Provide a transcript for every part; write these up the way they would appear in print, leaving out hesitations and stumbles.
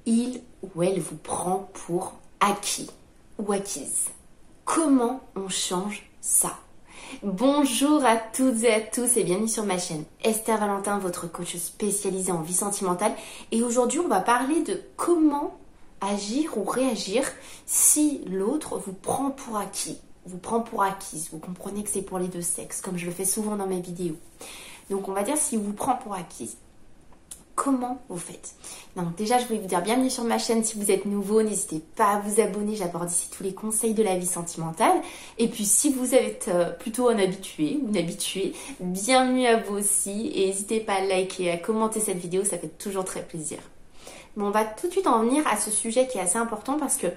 il ou elle vous prend pour acquis ou acquise. Comment on change ça? Bonjour à toutes et à tous et bienvenue sur ma chaîne Esther Valentin, votre coach spécialisée en vie sentimentale. Et aujourd'hui, on va parler de comment agir ou réagir si l'autre vous prend pour acquis, vous prend pour acquise. Vous comprenez que c'est pour les deux sexes, comme je le fais souvent dans mes vidéos. Donc on va dire s'il vous prend pour acquise. Comment vous faites? Donc déjà, je voulais vous dire bienvenue sur ma chaîne. Si vous êtes nouveau, n'hésitez pas à vous abonner. J'aborde ici tous les conseils de la vie sentimentale. Et puis si vous êtes plutôt un habitué ou une habituée, bienvenue à vous aussi. Et n'hésitez pas à liker et à commenter cette vidéo, ça fait toujours très plaisir. Bon, on va tout de suite en venir à ce sujet qui est assez important parce que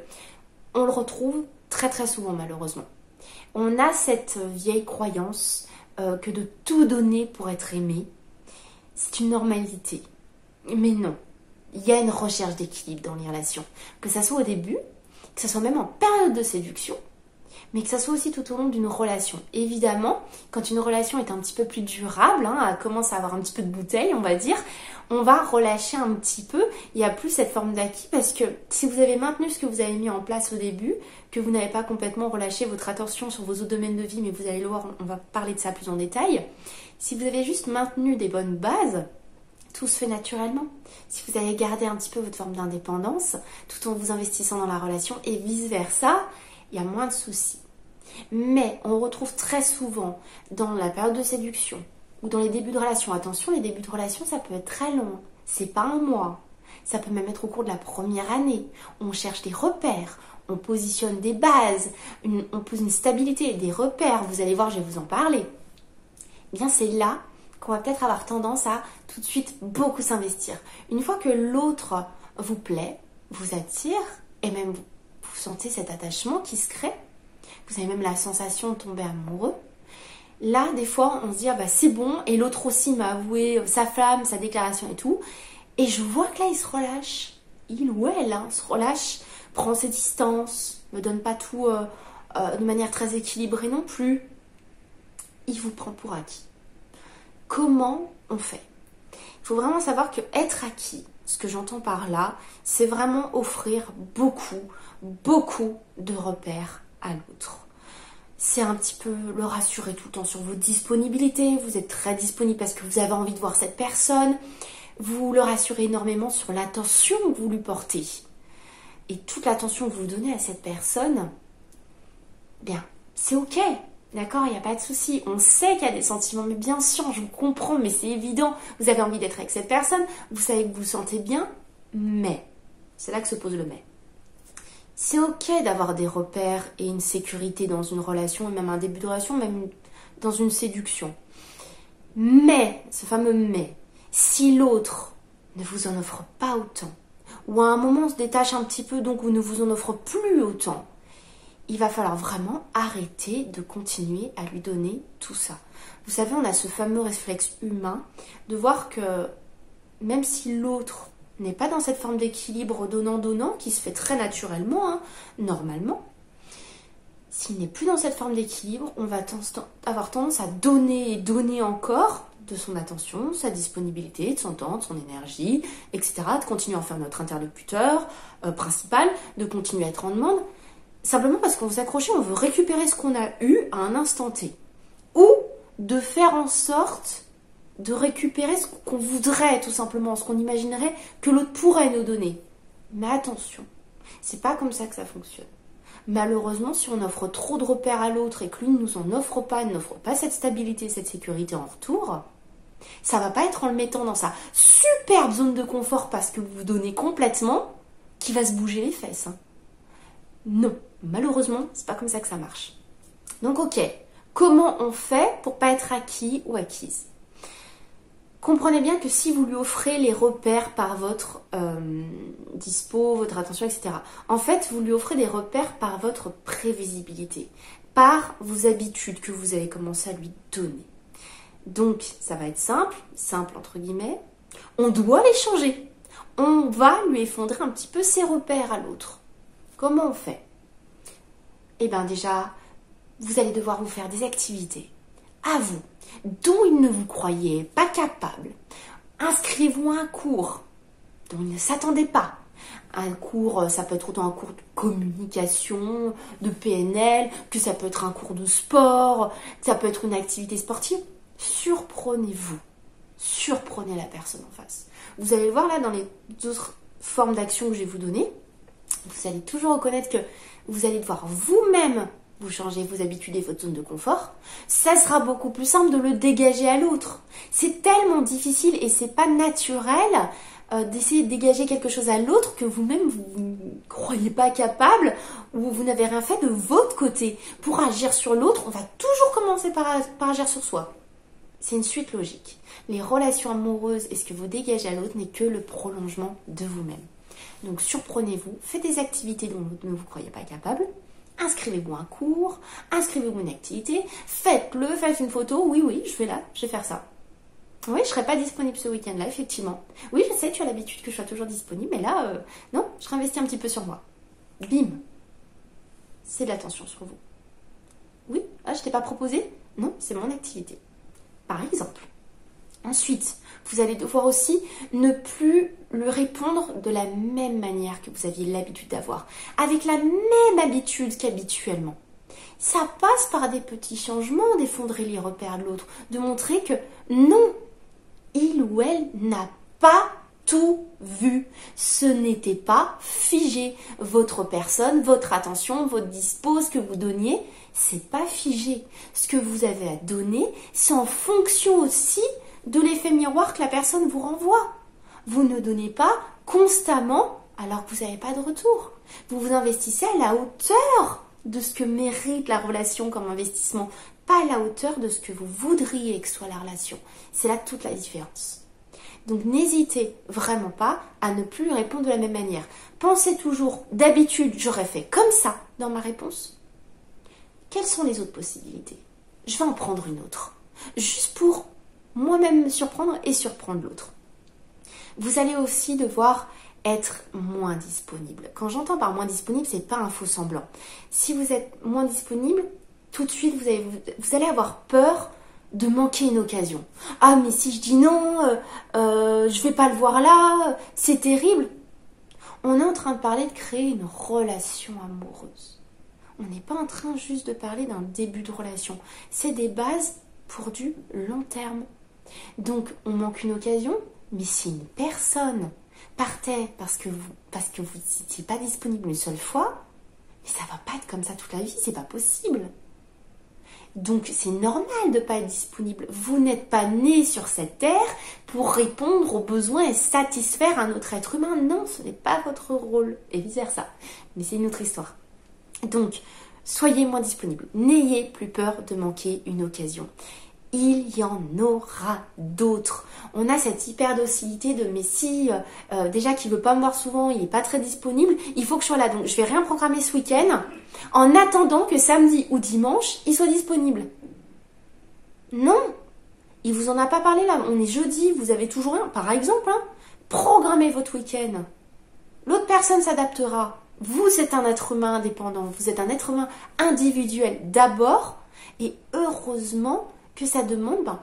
on le retrouve très très souvent malheureusement. On a cette vieille croyance que de tout donner pour être aimé, c'est une normalité. Mais non, il y a une recherche d'équilibre dans les relations. Que ça soit au début, que ça soit même en période de séduction, mais que ça soit aussi tout au long d'une relation. Évidemment, quand une relation est un petit peu plus durable, elle commence à avoir un petit peu de bouteille, on va dire, on va relâcher un petit peu. Il n'y a plus cette forme d'acquis parce que si vous avez maintenu ce que vous avez mis en place au début, que vous n'avez pas complètement relâché votre attention sur vos autres domaines de vie, mais vous allez le voir, on va parler de ça plus en détail. Si vous avez juste maintenu des bonnes bases, tout se fait naturellement. Si vous allez garder un petit peu votre forme d'indépendance, tout en vous investissant dans la relation et vice-versa, il y a moins de soucis. Mais on retrouve très souvent dans la période de séduction ou dans les débuts de relation. Attention, les débuts de relation, ça peut être très long. C'est pas un mois. Ça peut même être au cours de la première année. On cherche des repères, on positionne des bases, on pose une stabilité, des repères. Vous allez voir, je vais vous en parler. Eh bien, c'est là qu'on va peut-être avoir tendance à tout de suite beaucoup s'investir. Une fois que l'autre vous plaît, vous attire, et même vous sentez cet attachement qui se crée, vous avez même la sensation de tomber amoureux, là, des fois, on se dit, c'est bon, et l'autre aussi m'a avoué sa flamme, sa déclaration et tout, et je vois que là, il se relâche. Il ou elle se relâche, prend ses distances, ne donne pas tout de manière très équilibrée non plus. Il vous prend pour acquis. Comment on fait? Il faut vraiment savoir que être acquis, ce que j'entends par là, c'est vraiment offrir beaucoup de repères à l'autre. C'est un petit peu le rassurer tout le temps sur vos disponibilités. Vous êtes très disponible parce que vous avez envie de voir cette personne. Vous le rassurez énormément sur l'attention que vous lui portez. Et toute l'attention que vous donnez à cette personne, bien, c'est ok. D'accord, il n'y a pas de souci. On sait qu'il y a des sentiments, mais bien sûr, je vous comprends, mais c'est évident. Vous avez envie d'être avec cette personne, vous savez que vous vous sentez bien, mais, c'est là que se pose le mais. C'est ok d'avoir des repères et une sécurité dans une relation, et même un début de relation, même dans une séduction. Mais, ce fameux mais, si l'autre ne vous en offre pas autant, ou à un moment on se détache un petit peu, donc ou ne vous en offre plus autant, il va falloir vraiment arrêter de continuer à lui donner tout ça. Vous savez, on a ce fameux réflexe humain de voir que même si l'autre n'est pas dans cette forme d'équilibre donnant-donnant qui se fait très naturellement, normalement, s'il n'est plus dans cette forme d'équilibre, on va avoir tendance à donner et donner encore de son attention, sa disponibilité, de son temps, de son énergie, etc. De continuer à faire notre interlocuteur principal, de continuer à être en demande. Simplement parce qu'on veut s'accrocher, on veut récupérer ce qu'on a eu à un instant T. Ou de faire en sorte de récupérer ce qu'on voudrait, tout simplement, ce qu'on imaginerait que l'autre pourrait nous donner. Mais attention, c'est pas comme ça que ça fonctionne. Malheureusement, si on offre trop de repères à l'autre et que lui ne nous en offre pas, n'offre pas cette stabilité, cette sécurité en retour, ça va pas être en le mettant dans sa superbe zone de confort parce que vous vous donnez complètement qu'il va se bouger les fesses. Non, malheureusement, c'est pas comme ça que ça marche. Donc ok, comment on fait pour pas être acquis ou acquise? Comprenez bien que si vous lui offrez les repères par votre dispo, votre attention, etc., en fait, vous lui offrez des repères par votre prévisibilité, par vos habitudes que vous avez commencé à lui donner. Donc, ça va être simple entre guillemets, on doit les changer. On va lui effondrer un petit peu ses repères à l'autre. Comment on fait? Eh bien déjà, vous allez devoir vous faire des activités à vous, dont il ne vous croyait pas capable. Inscrivez-vous à un cours dont il ne s'attendait pas. Un cours, ça peut être autant un cours de communication, de PNL, que ça peut être un cours de sport, ça peut être une activité sportive. Surprenez-vous. Surprenez la personne en face. Vous allez voir là dans les autres formes d'action que je vais vous donner, vous allez toujours reconnaître que vous allez devoir vous-même vous changer vos habitudes et votre zone de confort. Ça sera beaucoup plus simple de le dégager à l'autre. C'est tellement difficile et c'est pas naturel d'essayer de dégager quelque chose à l'autre que vous-même vous ne croyez pas capable ou vous n'avez rien fait de votre côté. Pour agir sur l'autre, on va toujours commencer par agir sur soi. C'est une suite logique. Les relations amoureuses et ce que vous dégagez à l'autre n'est que le prolongement de vous-même. Donc surprenez-vous, faites des activités dont vous ne vous croyez pas capable, inscrivez-vous à un cours, inscrivez-vous à une activité, faites-le, faites une photo, oui, je vais là, je vais faire ça. Oui, je ne serai pas disponible ce week-end-là, effectivement. Oui, je sais, tu as l'habitude que je sois toujours disponible, mais là, non, je réinvestis un petit peu sur moi. Bim. C'est de l'attention sur vous. Oui, je t'ai pas proposé? Non, c'est mon activité. Par exemple. Ensuite, vous allez devoir aussi ne plus lui répondre de la même manière que vous aviez l'habitude d'avoir, avec la même habitude qu'habituellement. Ça passe par des petits changements, d'effondrer les repères de l'autre, de montrer que non, il ou elle n'a pas tout vu. Ce n'était pas figé. Votre personne, votre attention, votre dispo, ce que vous donniez, c'est pas figé. Ce que vous avez à donner, c'est en fonction aussi de l'effet miroir que la personne vous renvoie. Vous ne donnez pas constamment alors que vous n'avez pas de retour. Vous vous investissez à la hauteur de ce que mérite la relation comme investissement, pas à la hauteur de ce que vous voudriez que soit la relation. C'est là toute la différence. Donc n'hésitez vraiment pas à ne plus répondre de la même manière. Pensez toujours, d'habitude, j'aurais fait comme ça dans ma réponse. Quelles sont les autres possibilités? Je vais en prendre une autre. Juste pour moi-même me surprendre et surprendre l'autre. Vous allez aussi devoir être moins disponible. Quand j'entends par moins disponible, c'est pas un faux semblant. Si vous êtes moins disponible, tout de suite, vous allez avoir peur de manquer une occasion. Ah, mais si je dis non, je vais pas le voir là, c'est terrible. On est en train de parler de créer une relation amoureuse. On n'est pas en train juste de parler d'un début de relation. C'est des bases pour du long terme. Donc, on manque une occasion, mais si une personne partait parce que vous n'étiez pas disponible une seule fois, mais ça va pas être comme ça toute la vie, c'est pas possible. Donc, c'est normal de ne pas être disponible. Vous n'êtes pas né sur cette terre pour répondre aux besoins et satisfaire un autre être humain. Non, ce n'est pas votre rôle, et vice-versa. Mais c'est une autre histoire. Donc, soyez moins disponible. N'ayez plus peur de manquer une occasion. Il y en aura d'autres. On a cette hyper docilité de mais si déjà qu'il veut pas me voir souvent, il est pas très disponible, il faut que je sois là. Donc je vais rien programmer ce week-end en attendant que samedi ou dimanche il soit disponible. Non, il vous en a pas parlé là. On est jeudi, vous avez toujours rien. Par exemple, programmez votre week-end. L'autre personne s'adaptera. Vous êtes un être humain indépendant. Vous êtes un être humain individuel d'abord et heureusement que ça demande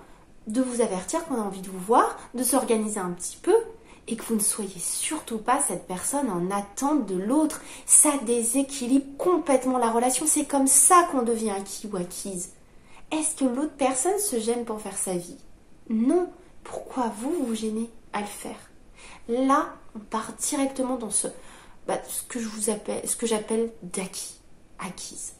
de vous avertir qu'on a envie de vous voir, de s'organiser un petit peu et que vous ne soyez surtout pas cette personne en attente de l'autre. Ça déséquilibre complètement la relation. C'est comme ça qu'on devient acquis ou acquise. Est-ce que l'autre personne se gêne pour faire sa vie? Non. Pourquoi vous vous gênez à le faire? Là, on part directement dans ce que j'appelle d'acquis, acquise.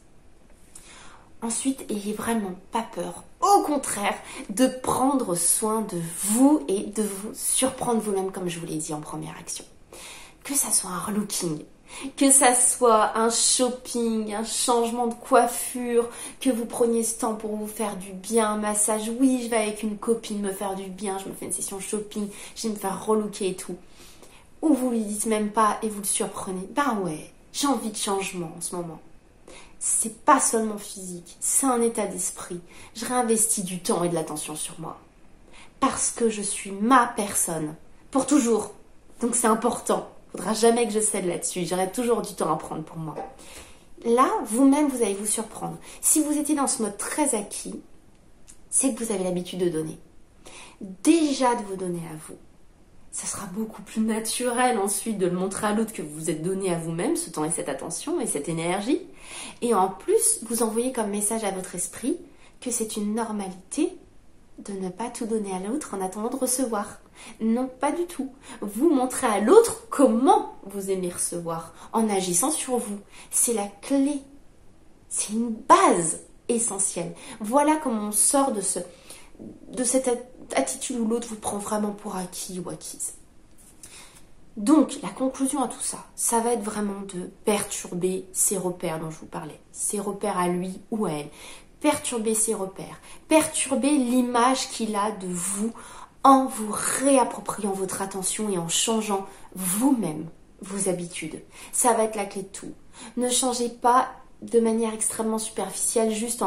Ensuite, ayez vraiment pas peur, au contraire, de prendre soin de vous et de vous surprendre vous-même, comme je vous l'ai dit en première action. Que ça soit un relooking, que ça soit un shopping, un changement de coiffure, que vous preniez ce temps pour vous faire du bien, un massage. Oui, je vais avec une copine me faire du bien, je me fais une session shopping, je vais me faire relooker et tout. Ou vous lui dites même pas et vous le surprenez. Bah ouais, j'ai envie de changement en ce moment. C'est pas seulement physique, c'est un état d'esprit. Je réinvestis du temps et de l'attention sur moi. Parce que je suis ma personne. Pour toujours. Donc c'est important. Faudra jamais que je cède là-dessus. J'aurai toujours du temps à prendre pour moi. Là, vous-même, vous allez vous surprendre. Si vous étiez dans ce mode très acquis, c'est que vous avez l'habitude de donner. Déjà de vous donner à vous. ça sera beaucoup plus naturel ensuite de le montrer à l'autre que vous vous êtes donné à vous-même, ce temps et cette attention et cette énergie. Et en plus, vous envoyez comme message à votre esprit que c'est une normalité de ne pas tout donner à l'autre en attendant de recevoir. Non, pas du tout. Vous montrez à l'autre comment vous aimez recevoir en agissant sur vous. C'est la clé. C'est une base essentielle. Voilà comment on sort de cette attitude où l'autre vous prend vraiment pour acquis ou acquise. Donc, la conclusion à tout ça, ça va être vraiment de perturber ces repères dont je vous parlais. Ces repères à lui ou à elle. Perturber ses repères. Perturber l'image qu'il a de vous en vous réappropriant votre attention et en changeant vous-même vos habitudes. Ça va être la clé de tout. Ne changez pas de manière extrêmement superficielle, juste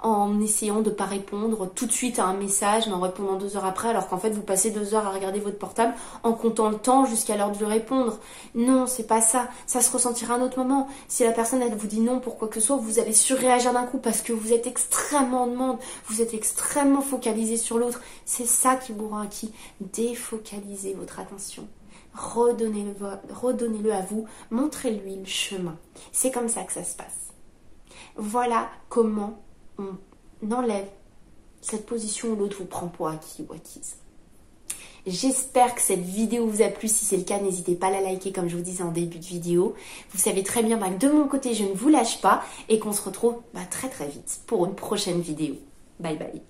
en essayant de ne pas répondre tout de suite à un message, mais en répondant 2 heures après, alors qu'en fait vous passez 2 heures à regarder votre portable en comptant le temps jusqu'à l'heure de lui répondre. Non, c'est pas ça. Ça se ressentira à un autre moment. Si la personne elle vous dit non pour quoi que ce soit, vous allez surréagir d'un coup parce que vous êtes extrêmement en demande, vous êtes extrêmement focalisé sur l'autre. C'est ça qui vous rend acquis. Défocalisez votre attention. Redonnez-le à vous, montrez-lui le chemin. C'est comme ça que ça se passe. Voilà comment on enlève cette position où l'autre vous prend pour acquis ou acquise. J'espère que cette vidéo vous a plu. Si c'est le cas, n'hésitez pas à la liker comme je vous disais en début de vidéo. Vous savez très bien que de mon côté, je ne vous lâche pas et qu'on se retrouve très très vite pour une prochaine vidéo. Bye bye.